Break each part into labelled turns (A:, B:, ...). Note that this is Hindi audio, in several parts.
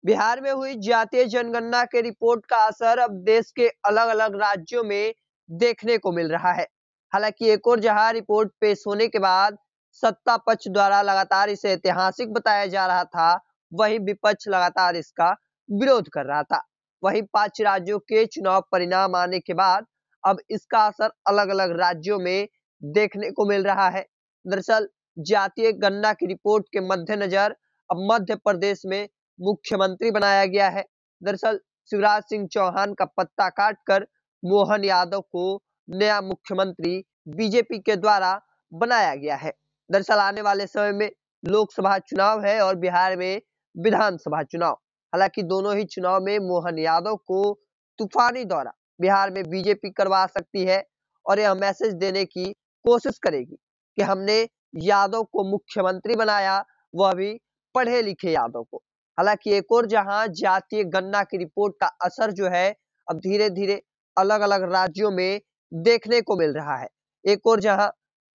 A: बिहार में हुई जातीय जनगणना के रिपोर्ट का असर अब देश के अलग-अलग राज्यों में देखने को मिल रहा है। हालांकि एक और जहां रिपोर्ट पेश होने के बाद सत्ता पक्ष द्वारा लगातार इसे ऐतिहासिक बताया जा रहा था, वहीं विपक्ष लगातार इसका विरोध कर रहा था। वहीं 5 राज्यों के चुनाव परिणाम आने के बाद अब इसका असर अलग-अलग राज्यों में देखने को मिल रहा है। दरअसल जातीय गणना की रिपोर्ट के मद्देनजर अब मध्य प्रदेश में मुख्यमंत्री बनाया गया है। दरअसल शिवराज सिंह चौहान का पत्ता काटकर मोहन यादव को नया मुख्यमंत्री बीजेपी के द्वारा बनाया गया है। दरअसल आने वाले समय में लोकसभा चुनाव है और बिहार में विधानसभा चुनाव। हालांकि दोनों ही चुनाव में मोहन यादव को तूफानी दौरा बिहार में बीजेपी करवा सकती है और यह मैसेज देने की कोशिश करेगी कि हमने यादव को मुख्यमंत्री बनाया, वह भी पढ़े लिखे यादव को। हालांकि एक और जहां जातीय गणना की रिपोर्ट का असर जो है अब धीरे-धीरे अलग-अलग राज्यों में देखने को मिल रहा है। एक और जहां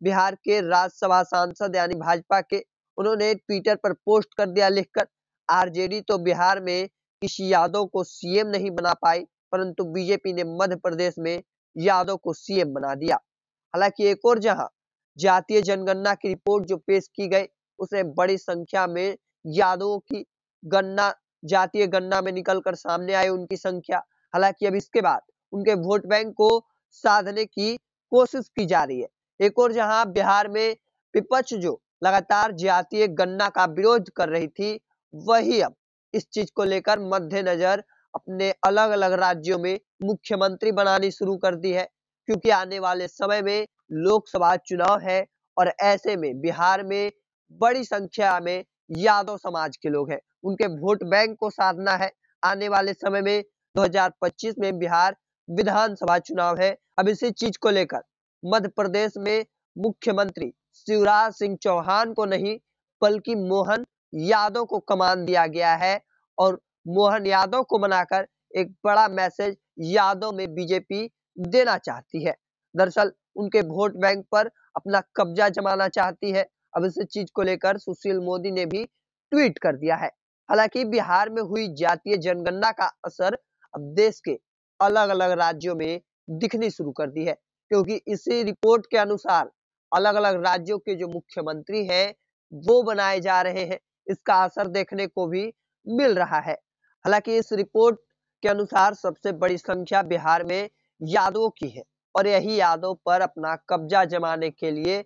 A: बिहार के राज्यसभा सांसद यानी भाजपा के, उन्होंने ट्विटर पर पोस्ट कर दिया लिखकर, आरजेडी तो बिहार में किसी यादव को सीएम नहीं बना पाई, परंतु बीजेपी ने मध्य प्रदेश में यादव को सीएम बना दिया। हालांकि एक और जहां जातीय जनगणना की रिपोर्ट जो पेश की गई, उसमें बड़ी संख्या में यादवों की गणना जातीय गणना में निकलकर सामने आई उनकी संख्या। हालांकि अब इसके बाद उनके वोट बैंक को साधने की कोशिश की जा रही है। एक और जहां बिहार में विपक्ष जो लगातार जातीय गणना का विरोध कर रही थी, वही अब इस चीज को लेकर मद्देनजर अपने अलग-अलग राज्यों में मुख्यमंत्री बनानी शुरू कर दी है, क्योंकि आने वाले समय में लोकसभा चुनाव है और ऐसे में बिहार में बड़ी संख्या में यादव समाज के लोग हैं। उनके वोट बैंक को साधना है। आने वाले समय में 2025 में बिहार विधानसभा चुनाव है। अब इसी चीज को लेकर मध्य प्रदेश में मुख्यमंत्री शिवराज सिंह चौहान को नहीं, बल्कि मोहन यादव को कमान दिया गया है और मोहन यादव को बनाकर एक बड़ा मैसेज यादव में बीजेपी देना चाहती है। दरअसल उनके वोट बैंक पर अपना कब्जा जमाना चाहती है। अब इस चीज को लेकर सुशील मोदी ने भी ट्वीट कर दिया है। हालांकि बिहार में हुई जातीय जनगणना का असर अब देश के अलग-अलग राज्यों में दिखनी शुरू कर दी है, क्योंकि इसी रिपोर्ट के अनुसार अलग-अलग राज्यों के जो मुख्यमंत्री हैं वो बनाए जा रहे हैं। इसका असर देखने को भी मिल रहा है। हालांकि इस रिपोर्ट के अनुसार सबसे बड़ी संख्या बिहार में यादवों की है और यही यादव पर अपना कब्जा जमाने के लिए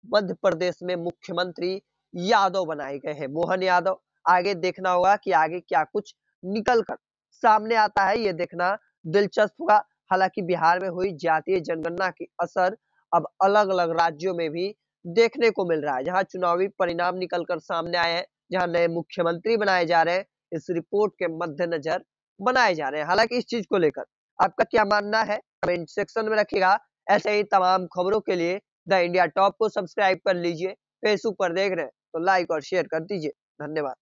A: मध्य प्रदेश में मुख्यमंत्री यादव बनाए गए हैं, मोहन यादव। आगे देखना होगा कि आगे क्या कुछ निकल कर सामने आता है, ये देखना दिलचस्प होगा। हालांकि बिहार में हुई जातीय जनगणना की असर अब अलग-अलग राज्यों में भी देखने को मिल रहा है, जहां चुनावी परिणाम निकल कर सामने आए हैं, जहां नए मुख्यमंत्री बनाए जा रहे हैं, इस रिपोर्ट के मद्देनजर बनाए जा रहे हैं। हालांकि इस चीज को लेकर आपका क्या मानना है, कमेंट सेक्शन में रखिएगा। ऐसे ही तमाम खबरों के लिए द इंडिया टॉप को सब्सक्राइब कर लीजिए। फेसबुक पर देख रहे हैं तो लाइक और शेयर कर दीजिए। धन्यवाद।